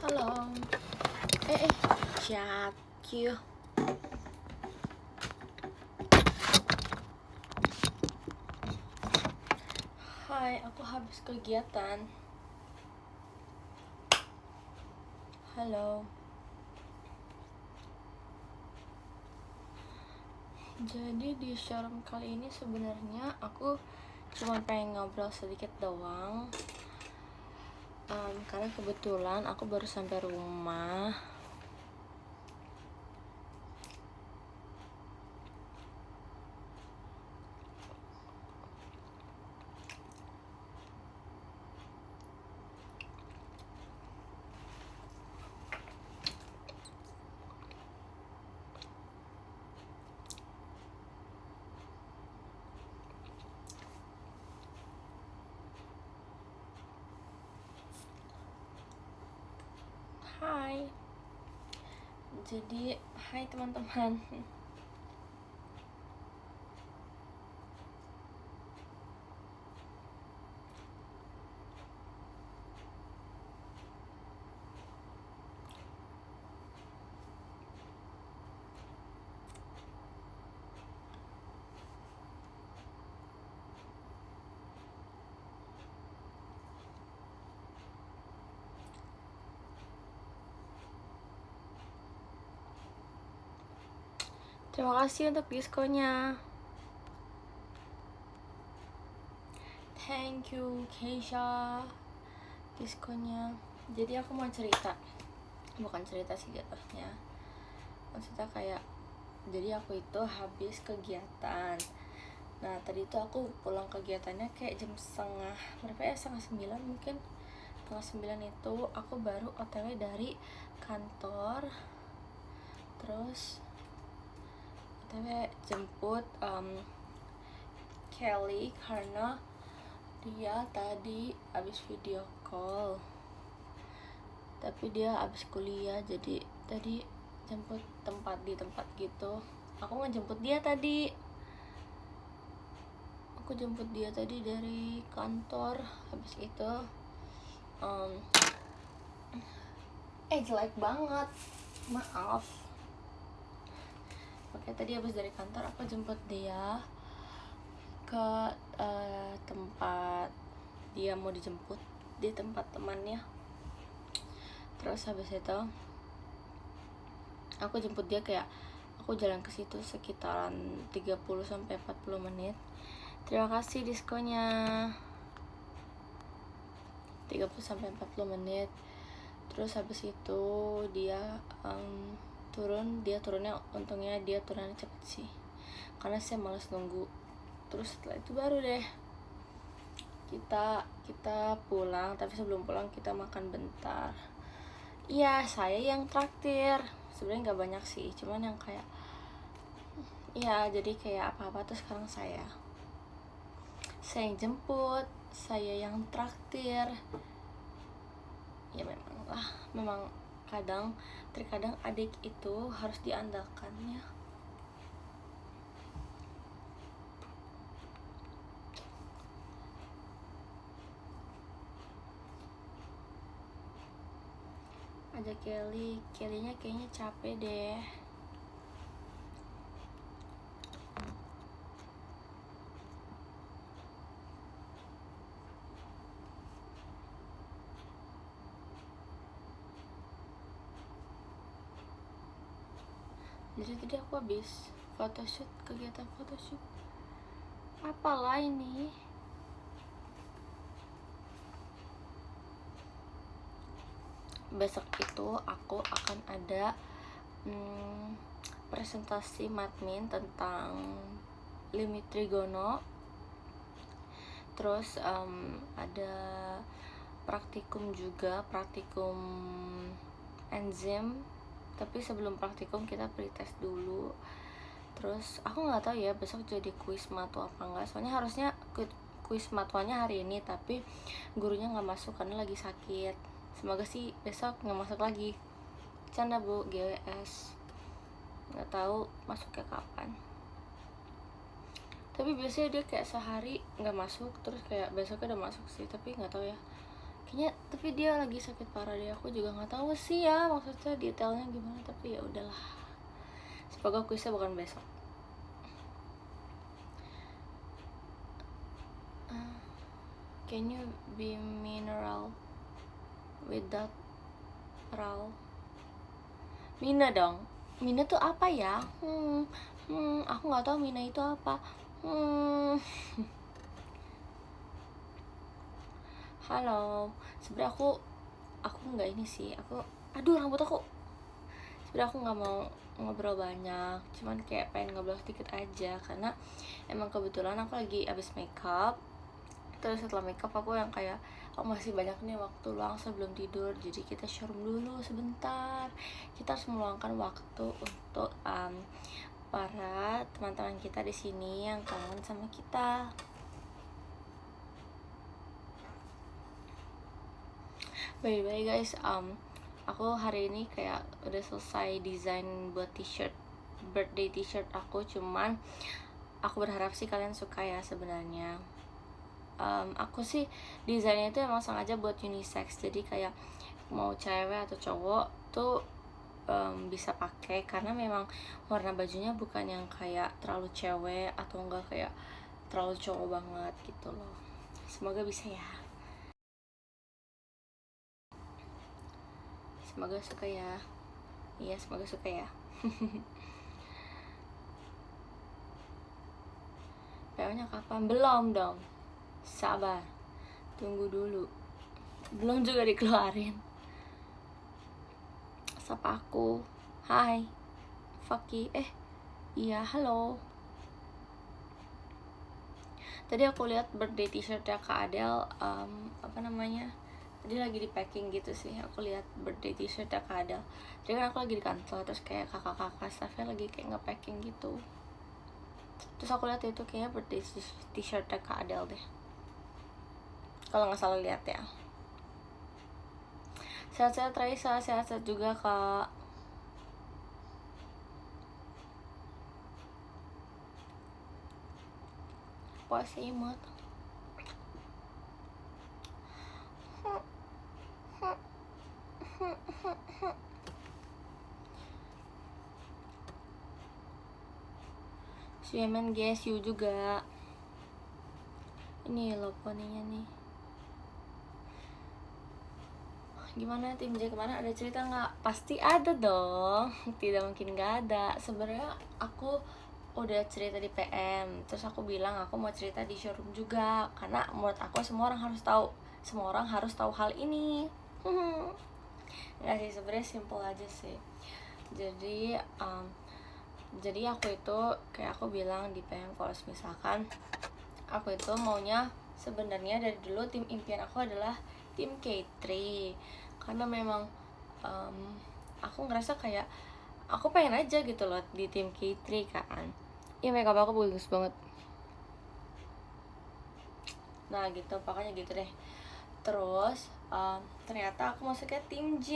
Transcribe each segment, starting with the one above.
Halo. Chat you. Hai, aku habis kegiatan. Halo. Jadi di showroom kali ini sebenarnya aku cuma pengen ngobrol sedikit doang. Karena kebetulan aku baru sampai rumah. Hai. Jadi, hai teman-teman. Terima kasih untuk diskonnya. Thank you, Keisha. Diskonnya. Jadi aku mau cerita. Bukan cerita sih jatuhnya. Maksudnya kayak, jadi aku itu habis kegiatan. Nah tadi tuh aku pulang kegiatannya kayak jam setengah 9 mungkin. Setengah 9 itu aku baru OTW dari kantor. Terus OTW jemput Kelly karena dia tadi abis video call, tapi dia abis kuliah, jadi tadi jemput di tempat gitu. Aku ngejemput dia tadi. Aku jemput dia tadi dari kantor. Habis itu jelek banget, maaf. Oke, tadi habis dari kantor aku jemput dia ke tempat dia mau dijemput, di tempat temannya. Terus habis itu aku jemput dia, kayak aku jalan ke situ sekitaran 30-40 menit. Terima kasih diskonnya. 30-40 menit. Terus habis itu dia turunnya untungnya dia turunnya cepet sih, karena saya malas nunggu. Terus setelah itu baru deh kita pulang, tapi sebelum pulang kita makan bentar. Iya, saya yang traktir. Sebenarnya nggak banyak sih, cuman yang kayak ya, jadi kayak apa-apa tuh sekarang saya yang jemput, saya yang traktir. Ya memang terkadang adik itu harus diandalkan ya. Ada Kellynya kayaknya capek deh. Jadi tadi aku habis kegiatan photoshoot. Apalah ini? Besok itu aku akan ada presentasi matmin tentang limit trigono. Terus ada praktikum enzim, tapi sebelum praktikum kita pretest dulu. Terus aku nggak tahu ya besok jadi kuis matwa apa enggak, soalnya harusnya kuis matwanya hari ini, tapi gurunya nggak masuk karena lagi sakit. Semoga sih besok nggak masuk lagi. Canda bu, GWS nggak tahu masuknya kapan. Tapi biasanya dia kayak sehari nggak masuk, terus kayak besoknya udah masuk sih, tapi nggak tahu ya kayaknya, tapi dia lagi sakit parah deh. Aku juga nggak tahu sih ya maksudnya detailnya gimana, tapi ya udahlah, semoga kuisnya bukan besok. Can you be mineral without ral? Mina dong. Mina tuh apa ya? Aku nggak tahu Mina itu apa. Halo. Sebenarnya aku nggak ini sih. Aduh, rambut aku. Sebenarnya aku nggak mau ngobrol banyak. Cuman kayak pengen ngobrol sedikit aja karena emang kebetulan aku lagi abis makeup. Terus setelah makeup aku yang kayak masih banyak nih waktu luang sebelum tidur, jadi kita showroom dulu sebentar. Kita harus meluangkan waktu untuk para teman-teman kita di sini yang kangen sama kita. By the way guys, aku hari ini kayak udah selesai desain buat t-shirt, birthday t-shirt aku. Cuman aku berharap sih kalian suka ya sebenarnya. Aku sih desainnya itu emang sengaja buat unisex, jadi kayak mau cewek atau cowok tuh bisa pakai, karena memang warna bajunya bukan yang kayak terlalu cewek atau enggak kayak terlalu cowok banget gitu loh. Semoga bisa ya, semoga suka ya. Iya, semoga suka ya. PO-nya kapan? Belum dong, sabar, tunggu dulu, belum juga dikeluarin. Sapa aku, hai Faki, iya halo. Tadi aku lihat birthday t-shirtnya Kak Adele, apa namanya, tadi lagi di packing gitu sih. Aku lihat birthday t-shirtnya Kak Adele. Jadi kan aku lagi di kantor, terus kayak kakak-kakak staffnya lagi kayak nge-packing gitu. Terus aku lihat itu kayaknya birthday t-shirtnya Kak Adele deh, kalau nggak salah lihat ya. Sehat-sehat Raisa, sehat-sehat juga Kak. Puasa imut. Suyemen guys, you juga. Ini loh poninya nih. Gimana tim J kemana, ada cerita nggak? Pasti ada dong, tidak mungkin nggak ada. Sebenarnya aku udah cerita di PM, terus aku bilang aku mau cerita di showroom juga, karena menurut aku semua orang harus tahu hal ini. Nggak sih, sebenarnya simple aja sih. Jadi aku itu kayak aku bilang di PM, kalau misalkan aku itu maunya sebenarnya dari dulu tim impian aku adalah tim K3, karena memang aku ngerasa kayak aku pengen aja gitu loh di tim K3 kan. Ya makeup aku bagus banget. Nah gitu, pokoknya gitu deh. Terus ternyata aku masuknya tim J.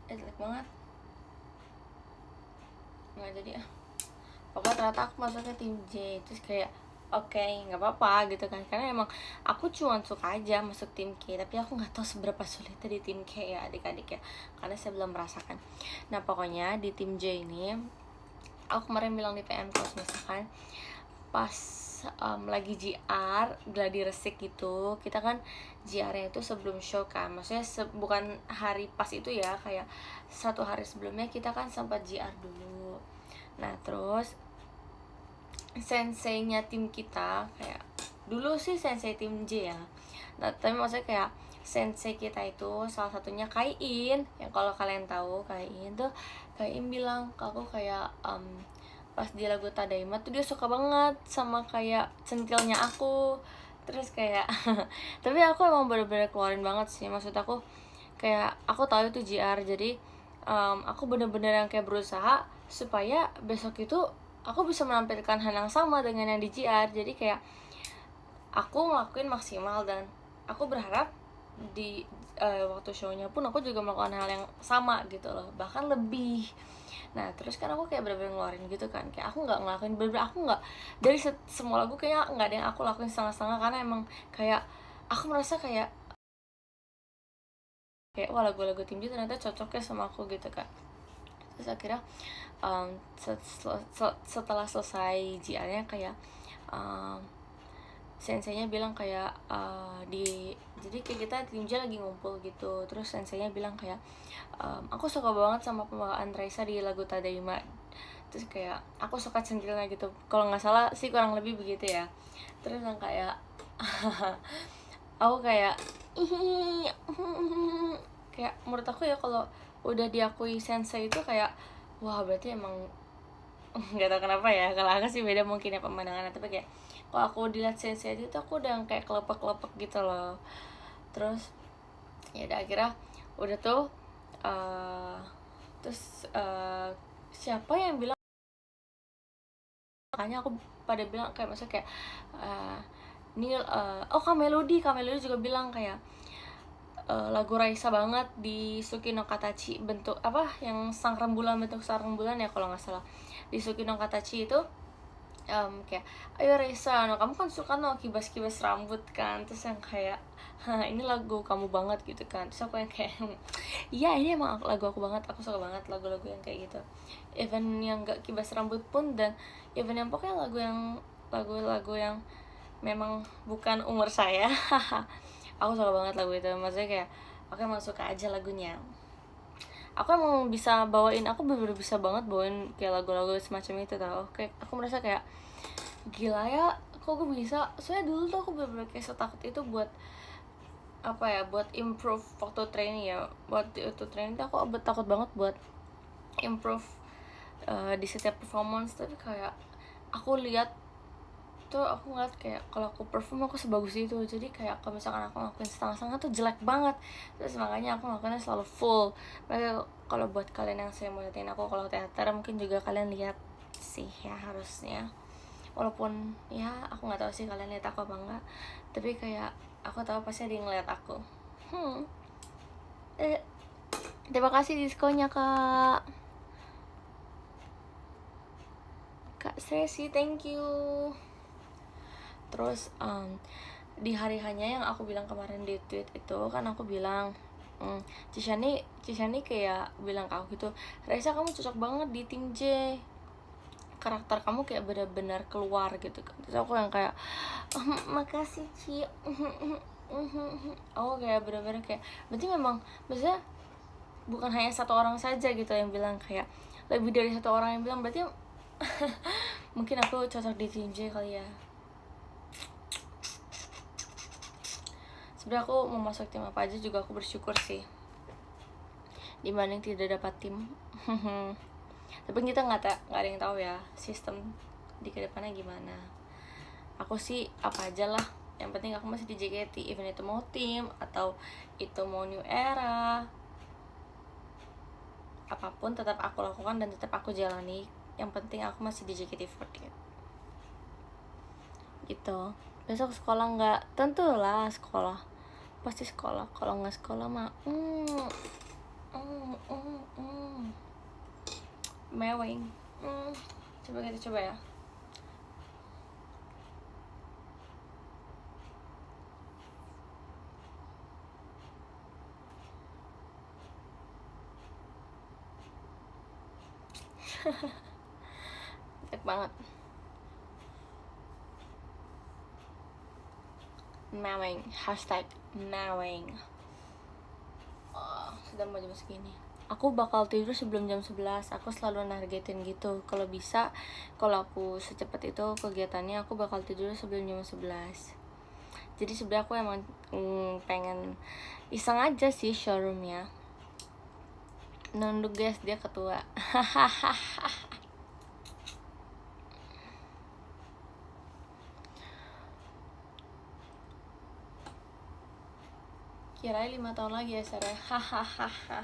Jelek banget, nggak jadi pokoknya ternyata aku masuknya tim J. Terus kayak oke, nggak apa-apa gitu kan, karena emang aku cuma suka aja masuk tim K, tapi aku nggak tahu seberapa sulitnya di tim K ya adik-adik ya, karena saya belum merasakan. Nah pokoknya di tim J ini aku kemarin bilang di PM, kalau misalkan pas lagi GR gladi resik gitu, kita kan GR-nya itu sebelum show kan, maksudnya bukan hari pas itu ya, kayak 1 hari sebelumnya kita kan sempat GR dulu. Nah terus senseinya tim kita, kayak dulu sih sensei tim J ya, nah tapi maksudnya kayak sensei kita itu salah satunya Kain, yang kalau kalian tahu Kain tuh, Kain bilang ke aku kayak pas di lagu Tadaima tuh dia suka banget sama kayak centilnya aku. Terus kayak tapi aku emang bener-bener keluarin banget sih, maksud aku kayak aku tahu itu GR, jadi aku bener-bener yang kayak berusaha supaya besok itu aku bisa menampilkan hal yang sama dengan yang di GR. Jadi kayak aku ngelakuin maksimal, dan aku berharap di waktu shownya pun aku juga melakukan hal yang sama gitu loh, bahkan lebih. Nah terus kan aku kayak bener-bener ngeluarin gitu kan, kayak aku nggak ngelakuin bener-bener, aku nggak dari semua lagu kayaknya nggak ada yang aku lakuin setengah-setengah, karena emang kayak aku merasa kayak wah lagu-lagu Tim J ternyata cocoknya sama aku gitu kan. Terus akhirnya setelah selesai JR-nya kayak senseinya bilang kayak jadi kayak kita tim J lagi ngumpul gitu, terus senseinya bilang kayak aku suka banget sama pembawaan Raisa di lagu Tadaima, terus kayak aku suka centilnya gitu, kalau nggak salah sih kurang lebih begitu ya. Terus yang kayak aku kayak kayak menurut aku ya kalau udah diakui sensei itu kayak wah berarti emang nggak tahu kenapa ya, kalau aku sih beda mungkin ya pemandangannya, tapi kayak kalau aku dilihat sensei aja tuh aku udah kayak kelepek-kelepek gitu loh. Terus ya udah akhirnya udah tuh terus siapa yang bilang, makanya aku pada bilang kayak maksudnya kayak Neil Kak Melody juga bilang kayak lagu Raisa banget di Suki no Katachi, bentuk apa yang sang rembulan, bentuk sang rembulan ya kalau nggak salah, di Suki no Katachi itu kayak ayo Raisa, no kamu kan suka no kibas-kibas rambut kan, terus yang kayak ini lagu kamu banget gitu kan. Terus aku yang kayak iya ini emang lagu aku banget, aku suka banget lagu-lagu yang kayak gitu, even yang gak kibas rambut pun, dan even yang pokoknya lagu-lagu yang memang bukan umur saya aku suka banget lagu itu. Maksudnya kayak aku emang suka aja lagunya, aku emang bisa bawain, aku bener-bener bisa banget bawain kayak lagu-lagu semacam itu tau. Kayak aku merasa kayak gila ya kok gue bisa, soalnya dulu tuh aku bener-bener kayak setakut itu buat apa ya, buat improve waktu training ya, buat itu training tuh aku takut banget buat improve di setiap performance. Tapi kayak aku lihat tuh, aku ngeliat kayak kalau aku perform aku sebagus itu, jadi kayak kalau misalkan aku ngelakuin setengah-setengah tuh jelek banget. Terus makanya aku ngelakuinnya selalu full. Makanya kalau buat kalian yang saya mau liatin aku kalau teater, mungkin juga kalian lihat sih ya harusnya, walaupun ya aku nggak tahu sih kalian lihat aku apa enggak, tapi kayak aku tahu pasti ada yang ngeliat aku. Terima kasih diskonnya kak Sesi, thank you. Terus di hari hanya yang aku bilang kemarin di tweet itu kan aku bilang Cishani kayak bilang ke aku gitu, Raisa kamu cocok banget di tim J, karakter kamu kayak benar-benar keluar gitu kan. Terus aku yang kayak makasih Ci. Aku kayak benar-benar kayak berarti memang maksudnya bukan hanya satu orang saja gitu yang bilang, kayak lebih dari satu orang yang bilang, berarti mungkin aku cocok di tim J kali ya. Sebenarnya aku mau masuk tim apa aja juga aku bersyukur sih, dibanding tidak dapat tim. Tapi kita nggak ada yang tahu ya sistem di kedepannya gimana. Aku sih apa aja lah, yang penting aku masih di JKT, even itu mau tim atau itu mau new era, apapun tetap aku lakukan dan tetap aku jalani. Yang penting aku masih di JKT48 gitu. Besok sekolah nggak? Tentulah sekolah, pasti sekolah. Kalau nggak sekolah mah mewing. Coba kita coba ya. Enak banget. Mewing, hashtag mewing. Sudah mau jam segini. Aku bakal tidur sebelum jam 11. Aku selalu nargetin gitu. Kalau bisa, kalau aku secepat itu kegiatannya, aku bakal tidur sebelum jam 11. Jadi sebenarnya aku emang pengen iseng aja sih showroomnya. Nunduk guys, dia ketua. Kirain 5 tahun lagi ya Sarah. Hahaha.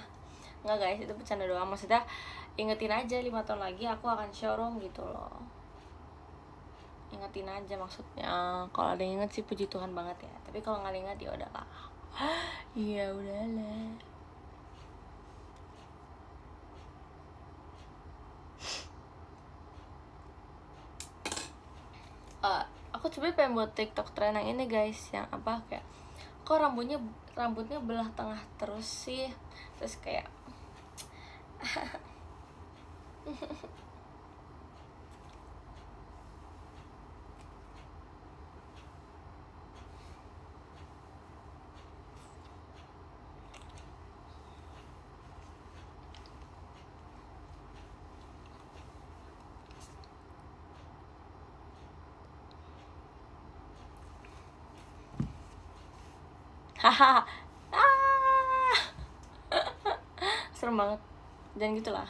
Enggak guys, itu bercanda doang. Maksudnya ingetin aja 5 tahun lagi aku akan showroom gitu loh. Ingetin aja maksudnya. Kalau ada yang inget sih puji Tuhan banget ya. Tapi kalau nggak inget ya udahlah. Iya udahlah. Aku coba pengen buat TikTok trend yang ini guys, yang apa kayak kok rambutnya belah tengah terus sih, terus kayak haha. Ah, serem banget. Dan gitulah,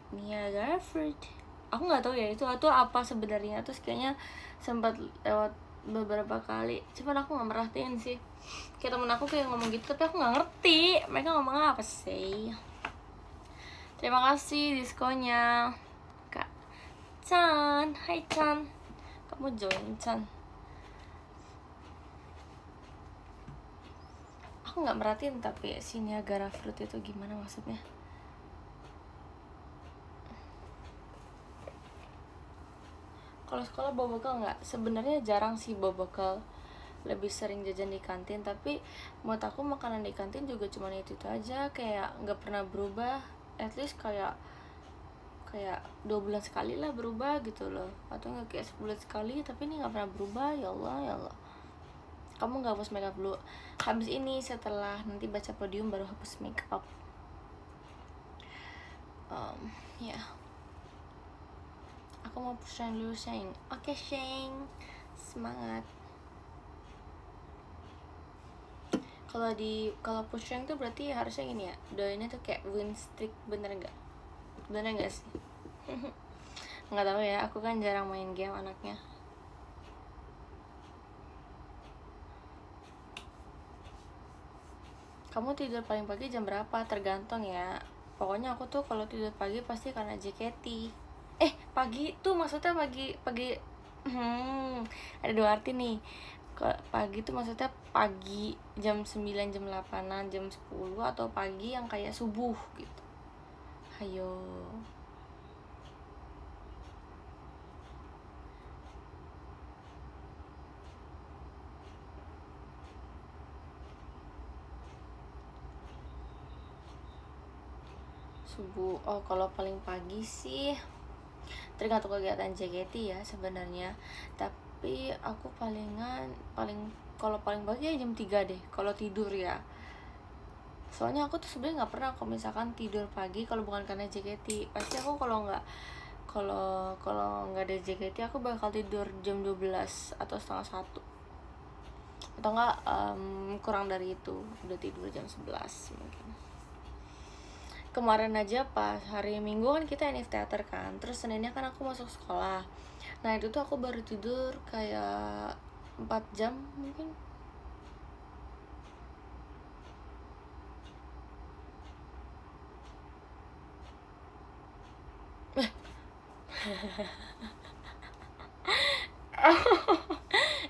Niagara Fruit. Aku nggak tahu ya itu apa sebenarnya, terus kayaknya sempat lewat beberapa kali, cuman aku nggak merhatiin sih. Kayak temen aku kayak ngomong gitu, tapi aku nggak ngerti mereka ngomong apa sih. Terima kasih diskonya Kak Chan. Hai Chan, kamu join Chan. Aku nggak merhatiin tapi si Niagara Fruit itu gimana maksudnya. Kalau sekolah bawa bekal nggak? Sebenarnya jarang sih bawa bekal, lebih sering jajan di kantin. Tapi menurut aku makanan di kantin juga cuma itu aja, kayak nggak pernah berubah. At least kayak 2 bulan sekali lah berubah gitu loh, atau nggak kayak sebulan sekali, tapi ini nggak pernah berubah. Ya Allah ya Allah. Kamu nggak hapus makeup dulu? Habis ini, setelah nanti baca podium baru hapus makeup. Ya. Aku mau push dulu Sheng. Oke Sheng, semangat. Kalau push rank tuh berarti harusnya gini ya, doainnya tuh kayak win streak, bener nggak sih? Nggak tahu ya, aku kan jarang main game anaknya. Kamu tidur paling pagi jam berapa? Tergantung ya. Pokoknya aku tuh kalau tidur pagi pasti karena JKT. Pagi tuh maksudnya pagi. Ada dua arti nih. Pagi tuh maksudnya pagi jam 9, jam 8-an, jam 10, atau pagi yang kayak subuh gitu. Hayo. Subuh. Oh, kalau paling pagi sih tergantung kegiatan JKT ya sebenarnya. Tapi aku kalau paling pagi ya jam 3 deh kalau tidur ya. Soalnya aku tuh sebenarnya nggak pernah kalau misalkan tidur pagi kalau bukan karena JKT. Pasti aku kalau nggak ada JKT aku bakal tidur jam 12 atau setengah 1, atau enggak kurang dari itu, udah tidur jam 11 mungkin. Kemarin aja pas hari Minggu kan kita NF teater kan, terus Seninnya kan aku masuk sekolah. Nah itu tuh aku baru tidur kayak 4 jam mungkin.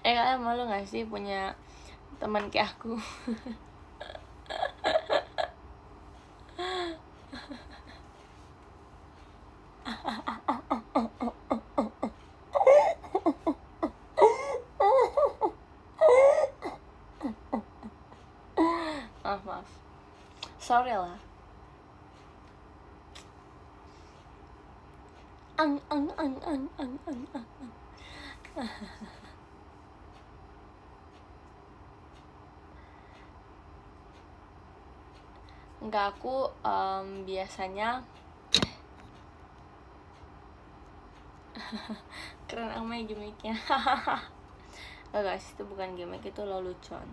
Kalian malu gak sih punya teman kayak aku? Maaf, sorry lah. ang. Enggak, aku biasanya keren amat gimmicknya. Enggak guys, itu bukan gimmick, itu lelucon.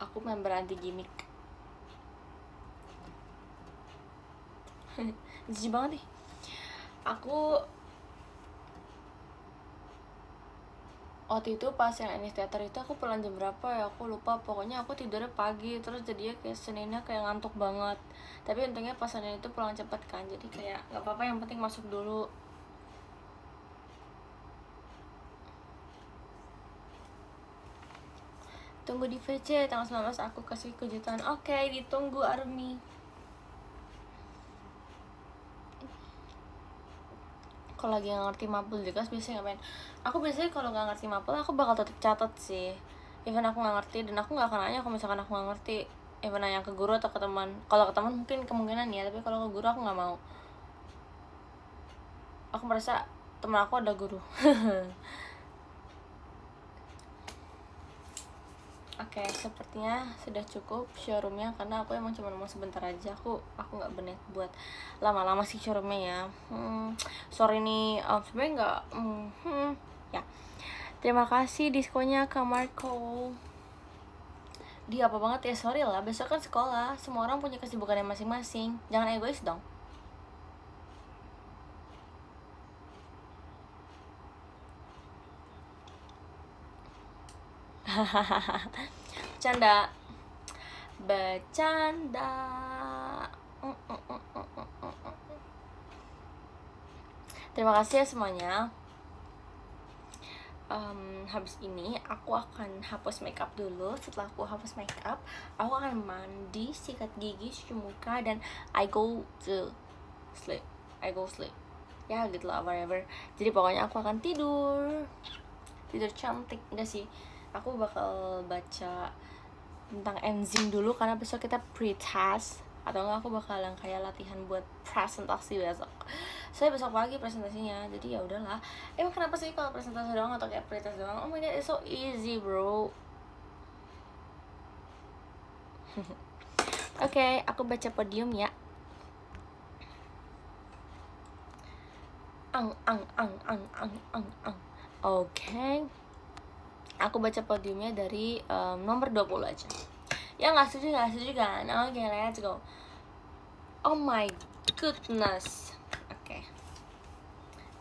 Aku member anti gimmick. Jijik banget nih. Aku waktu itu pas yang NF teater itu aku pulang jam berapa ya, aku lupa. Pokoknya aku tidurnya pagi, terus jadinya kayak Seninnya kayak ngantuk banget. Tapi untungnya pas Senin itu pulang cepet kan, jadi kayak nggak apa-apa, yang penting masuk dulu. Tunggu di VC tanggal 19 aku kasih kejutan. Oke, ditunggu Army. Kalau lagi nggak ngerti mapel di kelas biasanya ngapain? Aku biasanya kalau nggak ngerti mapel aku bakal tetap catat sih. Even aku nggak ngerti, dan aku nggak akan nanya kalau misalkan aku nggak ngerti. Even nanya ke guru atau ke teman. Kalau ke teman mungkin kemungkinan ya, tapi kalau ke guru aku nggak mau. Aku merasa teman aku ada guru. Oke, sepertinya sudah cukup showroomnya karena aku emang cuma mau sebentar aja. Aku nggak berniat buat lama-lama sih showroomnya ya. Sorry nih, sebenarnya nggak. Ya, terima kasih diskonnya Kak Marco. Dia apa banget ya, sorry lah. Besok kan sekolah, semua orang punya kesibukannya masing-masing. Jangan egois dong. Bercanda. Terima kasih ya semuanya. Habis ini aku akan hapus makeup dulu. Setelah aku hapus makeup, aku akan mandi, sikat gigi, cuci muka, dan I go sleep. Ya gitu lah, whatever. Jadi pokoknya aku akan tidur cantik. Enggak sih, aku bakal baca tentang enzim dulu karena besok kita pre-test, atau enggak aku bakalan kayak latihan buat presentasi besok. Saya besok pagi presentasinya, jadi ya udahlah. Emang kenapa sih kalau presentasi doang atau kayak pre-test doang? Oh my god, it's so easy bro. Oke, aku baca podium ya. Oke. Aku baca podiumnya dari nomor 20 aja. Ya nggak setuju kan? Oke, let's go. Oh my goodness. Oke.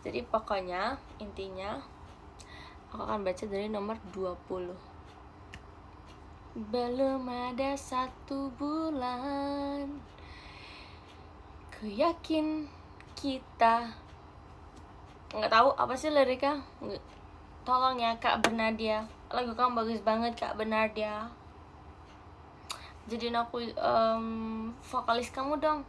Jadi pokoknya intinya aku akan baca dari nomor 20. Belum ada 1 bulan, ku yakin kita. Nggak tahu apa sih liriknya. Tolong ya Kak Bernadia, lagu kamu bagus banget Kak Bernadia. Jadiin aku vokalis kamu dong.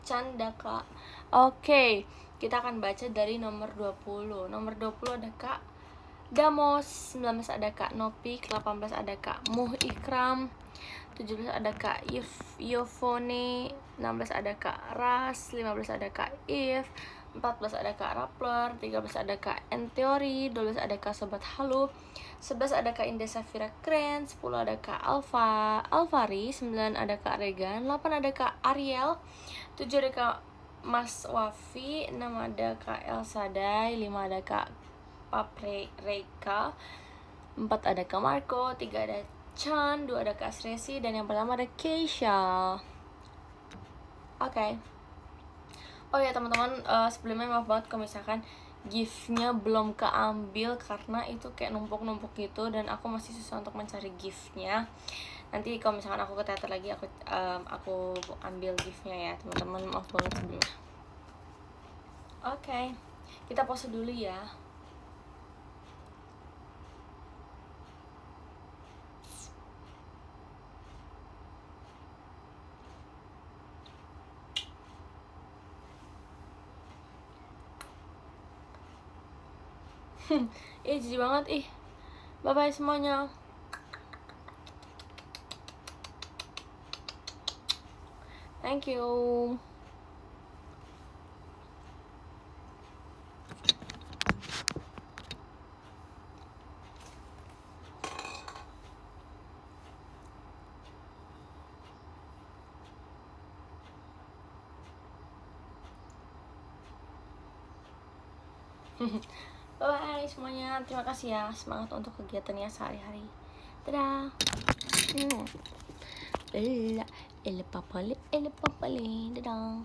Canda Kak. Oke, kita akan baca dari nomor 20. Nomor 20 ada Kak Damos, 19 ada Kak Nopik, 18 ada Kak Muh Ikram, 17 ada Kak Yofone, 16 ada Kak Ras, 15 ada Kak If, 14 ada Kak Rappler, 13 ada Kak Enteori, 12 ada Kak Sobat Halu, 11 ada Kak Indah Safira Kren, 10 ada Kak Alvari, 9 ada Kak Regan, 8 ada Kak Ariel, 7 ada Kak Mas Wafi, 6 ada Kak Elsadai, 5 ada Kak Papreka, 4 ada Kak Marco, 3 ada Chan, 2 ada Kak Sresi, dan yang pertama ada Keisha. Oke. Oh ya teman-teman, sebelumnya maaf banget kalau misalkan giftnya belum keambil karena itu kayak numpuk-numpuk gitu, dan aku masih susah untuk mencari giftnya. Nanti kalau misalkan aku ke teater lagi, aku ambil giftnya ya teman-teman, maaf banget sebelumnya. Oke, kita pause dulu ya. Jijik banget Bye bye semuanya. Thank you. Bye semuanya, terima kasih ya, semangat untuk kegiatannya sehari-hari. Dadah. Elle papale, dadah.